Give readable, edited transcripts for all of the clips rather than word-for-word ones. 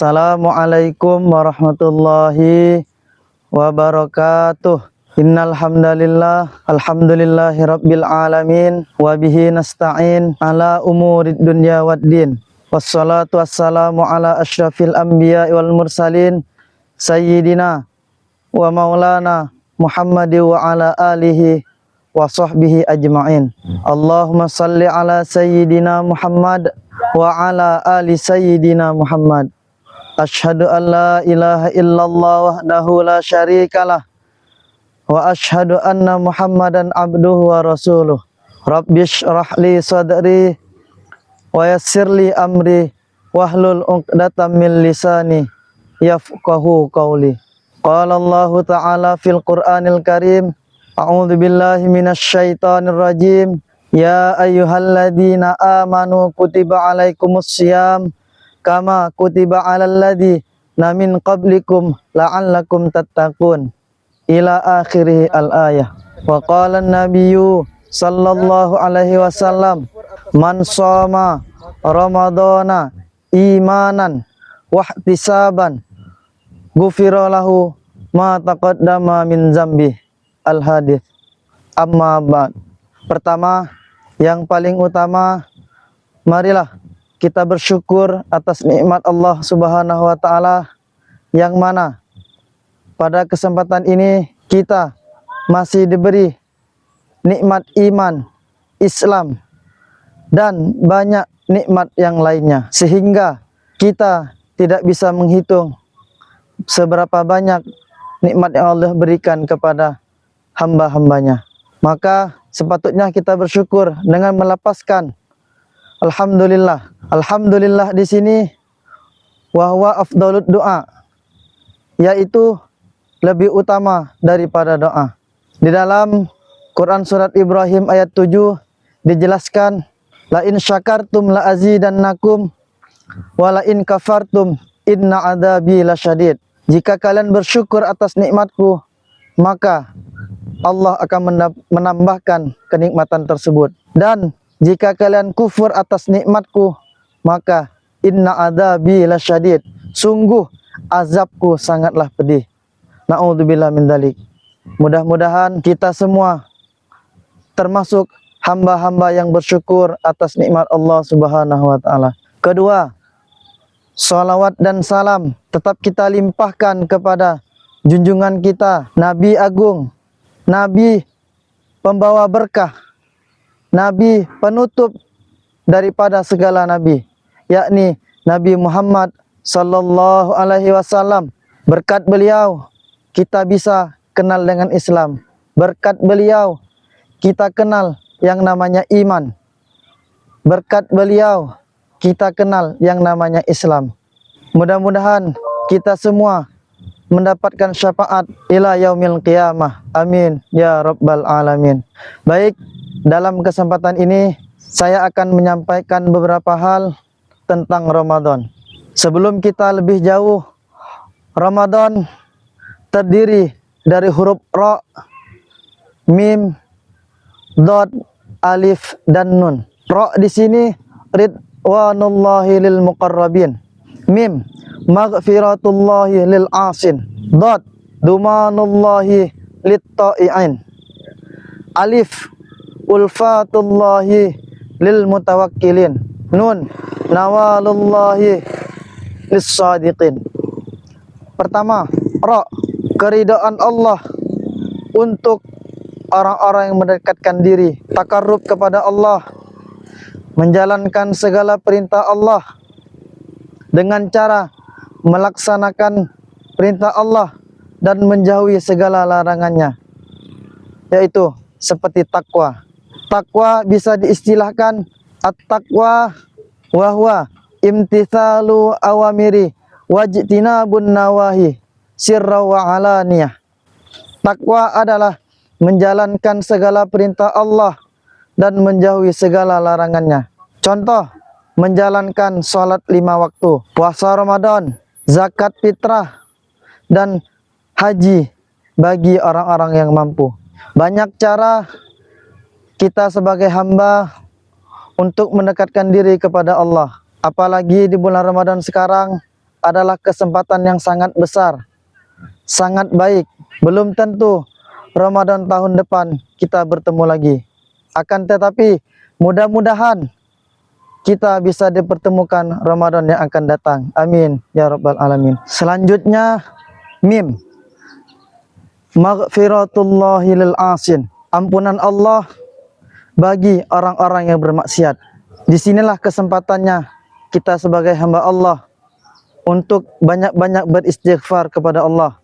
Assalamualaikum warahmatullahi wabarakatuh. Innal hamdalillah, alhamdulillahi rabbil alamin, wa bihi nasta'in ala umurid dunya waddin. Wassalatu wassalamu ala asyrafil anbiya wal mursalin, sayyidina wa maulana Muhammadi wa ala alihi wa sahbihi ajma'in. Allahumma salli ala sayyidina Muhammad wa ala ali sayyidina Muhammad. Asyhadu an la ilaha illallah wahdahu la syarikalah wa asyhadu anna Muhammadan abduhu wa rasuluh. Rabbish rahli sadri wa yassirli amri wahlul 'uqdatam min lisani yafqahu qawli. Qala Allah ta'ala fil Qur'anil Karim, a'udzu billahi minasy syaithanir rajim. Ya ayyuhalladzina amanu kutiba alaikumus syiyam kama kutiba alal ladzina min qablikum la'allakum tattaqun ila akhirih al-ayah. Wa qala an-nabiyyu sallallahu alaihi wasallam, man shoma ramadhana imanan wa ihtisaban ghufira lahu ma taqaddama min zambi. Al-hadits. Amma ba'd. Pertama, yang paling utama, marilah kita bersyukur atas nikmat Allah Subhanahu wa taala, yang mana pada kesempatan ini kita masih diberi nikmat iman, Islam, dan banyak nikmat yang lainnya, sehingga kita tidak bisa menghitung seberapa banyak nikmat yang Allah berikan kepada hamba-hambanya. Maka sepatutnya kita bersyukur dengan melapaskan alhamdulillah. Alhamdulillah di sini wahwa afdalud doa, yaitu lebih utama daripada doa. Di dalam Quran surat Ibrahim ayat 7 dijelaskan, la in syakartum la azidannakum wa la in kafartum inna adzabi lasyadid. Jika kalian bersyukur atas nikmatku, maka Allah akan menambahkan kenikmatan tersebut. Dan jika kalian kufur atas nikmatku, maka inna adzabi lasyadid. Sungguh azabku sangatlah pedih. Na'udzubillah min dzalik. Mudah-mudahan kita semua termasuk hamba-hamba yang bersyukur atas nikmat Allah Subhanahu wa taala. Kedua, salawat dan salam tetap kita limpahkan kepada junjungan kita, Nabi Agung, Nabi pembawa berkah, Nabi penutup daripada segala nabi, yakni Nabi Muhammad sallallahu alaihi wasallam. Berkat beliau kita bisa kenal dengan Islam. Berkat beliau kita kenal yang namanya iman. Berkat beliau kita kenal yang namanya Islam. Mudah-mudahan kita semua mendapatkan syafaat ila yaumil qiyamah. Amin ya rabbal alamin. Baik, dalam kesempatan ini saya akan menyampaikan beberapa hal tentang Ramadan. Sebelum kita lebih jauh, Ramadan terdiri dari huruf ra, mim, dot, alif, dan nun. Ra di sini ridwanullahi lil muqarrabin. Mim, maghfiratullahi lil asin. Dot, dumanullahi lit ta'i'in. Alif, ulfatullahi lil mutawakkilin. Nun, nawalullahi lis sadiqin. Pertama, ra, keridaan Allah untuk orang-orang yang mendekatkan diri, takarrub kepada Allah, menjalankan segala perintah Allah dengan cara melaksanakan perintah Allah dan menjauhi segala larangannya, yaitu seperti takwa. Takwa bisa diistilahkan at-taqwa wa huwa imtithalu awamiri wajtinabun nawahi sirra wa alaniyah. Takwa adalah menjalankan segala perintah Allah dan menjauhi segala larangannya. Contoh, menjalankan sholat 5 waktu, puasa Ramadan, zakat fitrah, dan haji bagi orang-orang yang mampu. Banyak cara kita sebagai hamba untuk mendekatkan diri kepada Allah. Apalagi di bulan Ramadan sekarang, adalah kesempatan yang sangat besar, sangat baik. Belum tentu Ramadan tahun depan kita bertemu lagi. Akan tetapi mudah-mudahan kita bisa dipertemukan Ramadan yang akan datang. Amin ya rabbal alamin. Selanjutnya mim. Maghfiratullahi lil asin. Ampunan Allah bagi orang-orang yang bermaksiat. Disinilah kesempatannya kita sebagai hamba Allah untuk banyak-banyak beristighfar kepada Allah.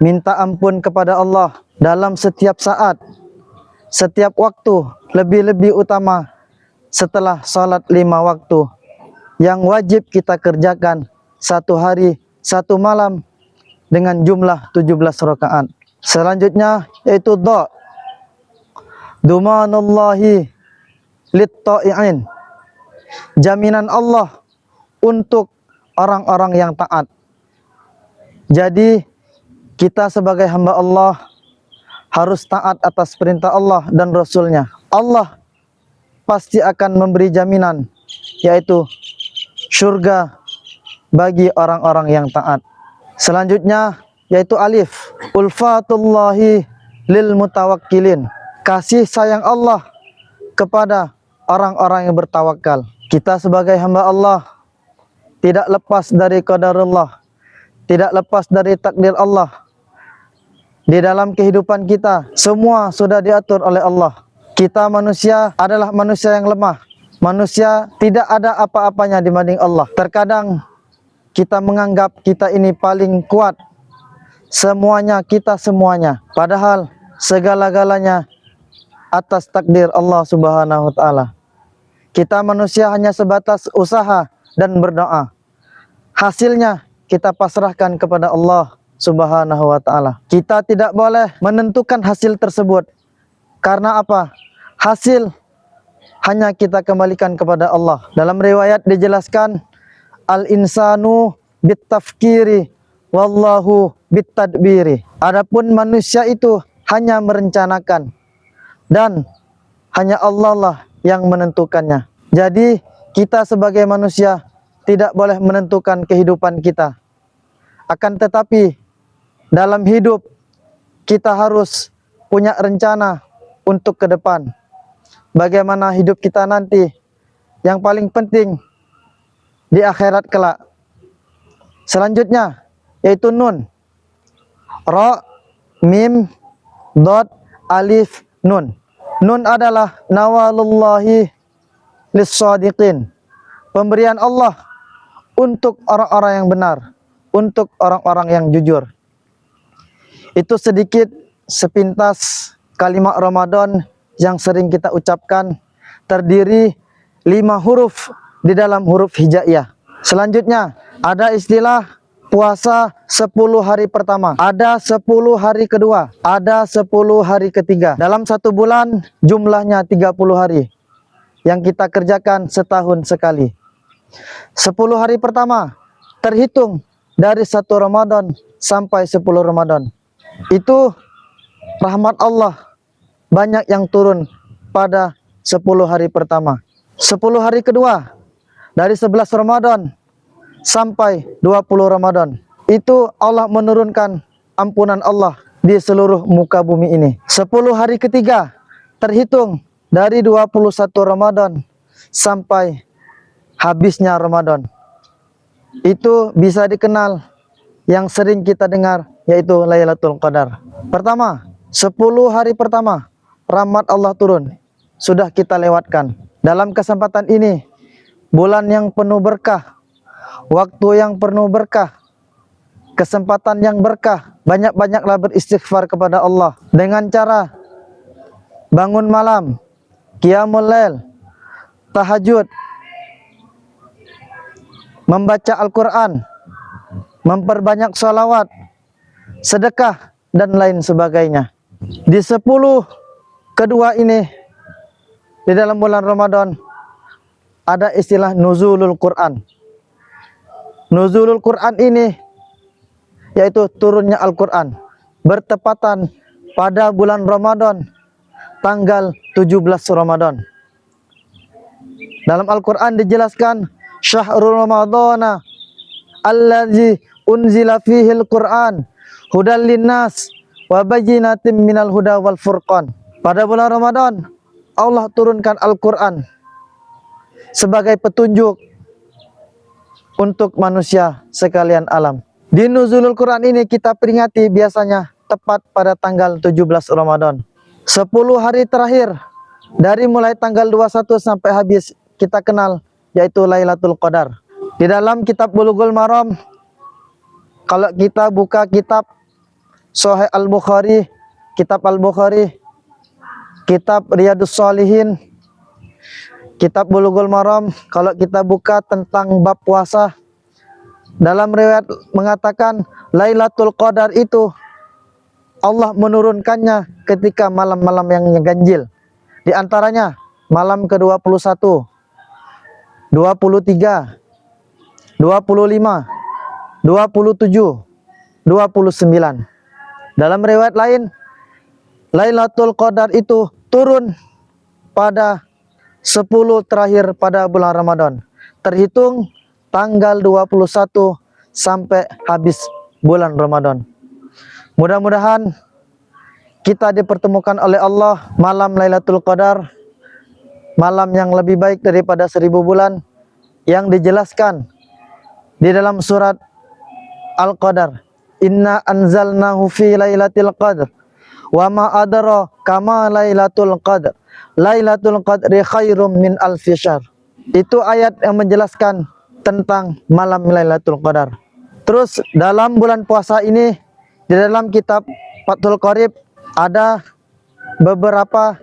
Minta ampun kepada Allah dalam setiap saat, setiap waktu, lebih-lebih utama setelah salat 5 waktu yang wajib kita kerjakan satu hari, satu malam dengan jumlah 17 rakaat. Selanjutnya yaitu doa. Dumanullahi lit-ta'i'in. Jaminan Allah untuk orang-orang yang taat. Jadi kita sebagai hamba Allah harus taat atas perintah Allah dan Rasulnya. Allah pasti akan memberi jaminan, yaitu surga bagi orang-orang yang taat. Selanjutnya yaitu alif. Ulfatullahi lil mutawakkilin. Kasih sayang Allah kepada orang-orang yang bertawakal. Kita sebagai hamba Allah tidak lepas dari qadarullah, tidak lepas dari takdir Allah. Di dalam kehidupan kita, semua sudah diatur oleh Allah. Kita manusia adalah manusia yang lemah. Manusia tidak ada apa-apanya dibanding Allah. Terkadang kita menganggap kita ini paling kuat. Semuanya, kita semuanya. Padahal segala-galanya atas takdir Allah Subhanahu wa Ta'ala. Kita manusia hanya sebatas usaha dan berdoa. Hasilnya kita pasrahkan kepada Allah Subhanahu wa Ta'ala. Kita tidak boleh menentukan hasil tersebut. Karena apa? Hasil hanya kita kembalikan kepada Allah. Dalam riwayat dijelaskan, al-insanu bitafkiri wallahu bitadbiri. Adapun manusia itu hanya merencanakan dan hanya Allah lah yang menentukannya. Jadi kita sebagai manusia tidak boleh menentukan kehidupan kita. Akan tetapi dalam hidup kita harus punya rencana untuk ke depan. Bagaimana hidup kita nanti, yang paling penting di akhirat kelak. Selanjutnya yaitu nun. Ra, mim, dot, alif, nun. Nun adalah nawalullahi lis-shadiqin. Pemberian Allah untuk orang-orang yang benar, untuk orang-orang yang jujur. Itu sedikit sepintas kalimat Ramadan yang sering kita ucapkan, terdiri 5 huruf di dalam huruf hijaiyah. Selanjutnya ada istilah puasa 10 hari pertama, ada 10 hari kedua, ada 10 hari ketiga. Dalam satu bulan jumlahnya 30 hari yang kita kerjakan setahun sekali. 10 hari pertama terhitung dari 1 Ramadan sampai 10 Ramadan. Itu rahmat Allah banyak yang turun pada 10 hari pertama. 10 hari kedua dari 11 Ramadan sampai 20 Ramadan. Itu Allah menurunkan ampunan Allah di seluruh muka bumi ini. 10 hari ketiga terhitung dari 21 Ramadan sampai habisnya Ramadan. Itu bisa dikenal yang sering kita dengar, yaitu Lailatul Qadar. Pertama, 10 hari pertama rahmat Allah turun, sudah kita lewatkan. Dalam kesempatan ini, bulan yang penuh berkah, waktu yang penuh berkah, kesempatan yang berkah, banyak-banyaklah beristighfar kepada Allah dengan cara bangun malam, qiyamul lail, tahajud, membaca Al-Quran, memperbanyak sholawat, sedekah, dan lain sebagainya. Di 10 kedua ini, di dalam bulan Ramadan, ada istilah nuzulul Quran. Nuzulul Quran ini yaitu turunnya Al-Quran, bertepatan pada bulan Ramadan, tanggal 17 Ramadan. Dalam Al-Quran dijelaskan, syahrul Ramadana allazi unzila fihil Qur'an hudal linnas wa bayyinatin minal huda wal furqan. Pada bulan Ramadan Allah turunkan Al-Qur'an sebagai petunjuk untuk manusia sekalian alam. Di nuzulul Quran ini kita peringati biasanya tepat pada tanggal 17 Ramadan. 10 hari terakhir dari mulai tanggal 21 sampai habis kita kenal, yaitu Lailatul Qadar. Di dalam kitab Bulughul Maram, kalau kita buka kitab Sahih Al-Bukhari, kitab Al-Bukhari, kitab Riyadus Shalihin, kitab Bulughul Maram, kalau kita buka tentang bab puasa, dalam riwayat mengatakan Lailatul Qadar itu Allah menurunkannya ketika malam-malam yang ganjil. Di antaranya malam ke-21, 23, 25, 27, 29. Dalam riwayat lain, Lailatul Qadar itu turun pada 10 terakhir pada bulan Ramadan, terhitung tanggal 21 sampai habis bulan Ramadan. Mudah-mudahan kita dipertemukan oleh Allah malam Lailatul Qadar, malam yang lebih baik daripada 1000 bulan, yang dijelaskan di dalam surat Al-Qadar. Inna anzalnahu fi lailatul qadr wa ma adra kama lailatul qadr. Lailatul qadri khairum min alfi syahr. Itu ayat yang menjelaskan tentang malam Lailatul Qadar. Terus dalam bulan puasa ini, di dalam kitab Fathul Qorib ada beberapa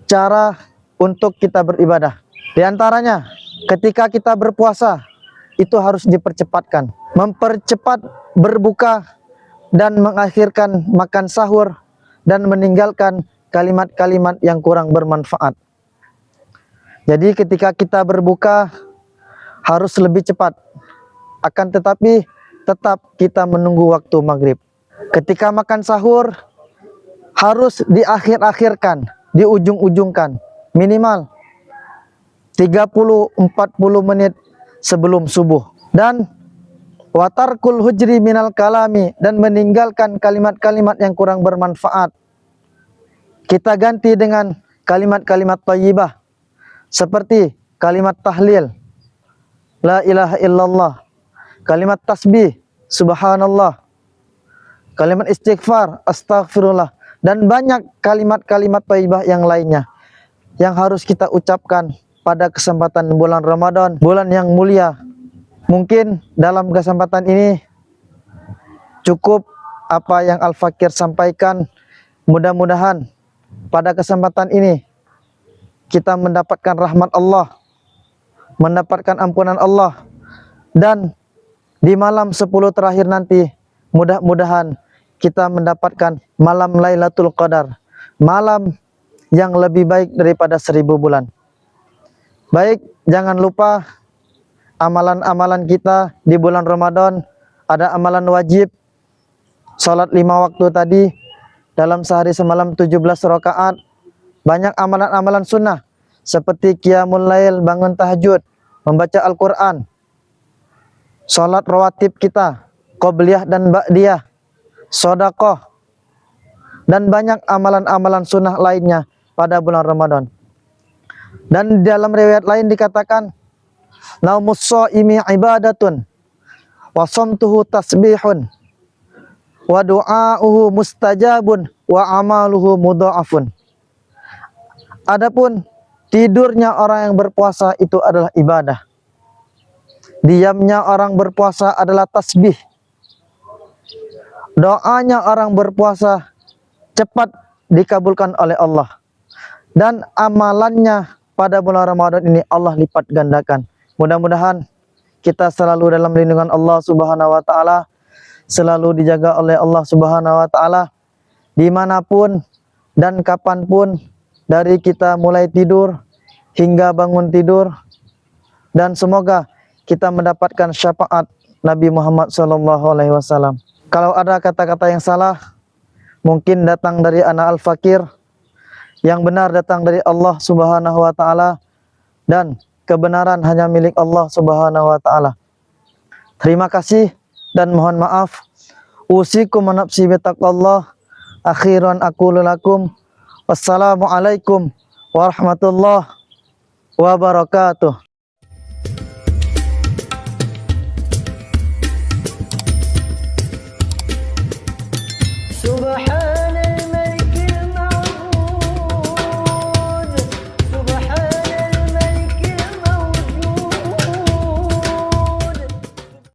cara untuk kita beribadah. Di antaranya, ketika kita berpuasa itu harus dipercepatkan, mempercepat berbuka dan mengakhirkan makan sahur dan meninggalkan kalimat-kalimat yang kurang bermanfaat. Jadi ketika kita berbuka harus lebih cepat, akan tetapi tetap kita menunggu waktu maghrib. Ketika makan sahur harus diakhir-akhirkan, diujung-ujungkan, minimal 30-40 menit sebelum subuh. Dan watarkul hujri minal kalami, dan meninggalkan kalimat-kalimat yang kurang bermanfaat. Kita ganti dengan kalimat-kalimat thayyibah seperti kalimat tahlil, la ilaha illallah, kalimat tasbih, subhanallah, kalimat istighfar, astaghfirullah, dan banyak kalimat-kalimat thayyibah yang lainnya yang harus kita ucapkan pada kesempatan bulan Ramadan, bulan yang mulia. Mungkin dalam kesempatan ini cukup apa yang Al-Fakir sampaikan. Mudah-mudahan pada kesempatan ini kita mendapatkan rahmat Allah, mendapatkan ampunan Allah, dan di malam 10 terakhir nanti mudah-mudahan kita mendapatkan malam Lailatul Qadar, malam yang lebih baik daripada 1000 bulan. Baik, jangan lupa amalan-amalan kita di bulan Ramadan. Ada amalan wajib, salat 5 waktu tadi, dalam sehari semalam 17 rakaat. Banyak amalan-amalan sunnah seperti qiyamul lail, bangun tahajud, membaca Al-Quran, salat rawatib kita, qobliyah dan ba'diyah, sedekah, dan banyak amalan-amalan sunnah lainnya pada bulan Ramadan. Dan dalam riwayat lain dikatakan, naumus shaimi ibadatun wa shamtuhu tasbihun wa du'auhu mustajabun wa amaluhu mudha'afun. Adapun tidurnya orang yang berpuasa itu adalah ibadah. Diamnya orang berpuasa adalah tasbih. Doanya orang berpuasa cepat dikabulkan oleh Allah. Dan amalannya pada bulan Ramadan ini Allah lipat gandakan. Mudah-mudahan kita selalu dalam lindungan Allah Subhanahu wa taala, selalu dijaga oleh Allah Subhanahu wa taala dimanapun dan kapanpun, dari kita mulai tidur hingga bangun tidur, dan semoga kita mendapatkan syafaat Nabi Muhammad SAW. Kalau ada kata-kata yang salah, mungkin datang dari anak Al-Fakir, yang benar datang dari Allah Subhanahu wa taala, dan kebenaran hanya milik Allah Subhanahu wa taala. Terima kasih dan mohon maaf. Usikum wa nafsi bitaqwallah. Akhiran aqulu lakum wassalamualaikum warahmatullahi wabarakatuh. Subhan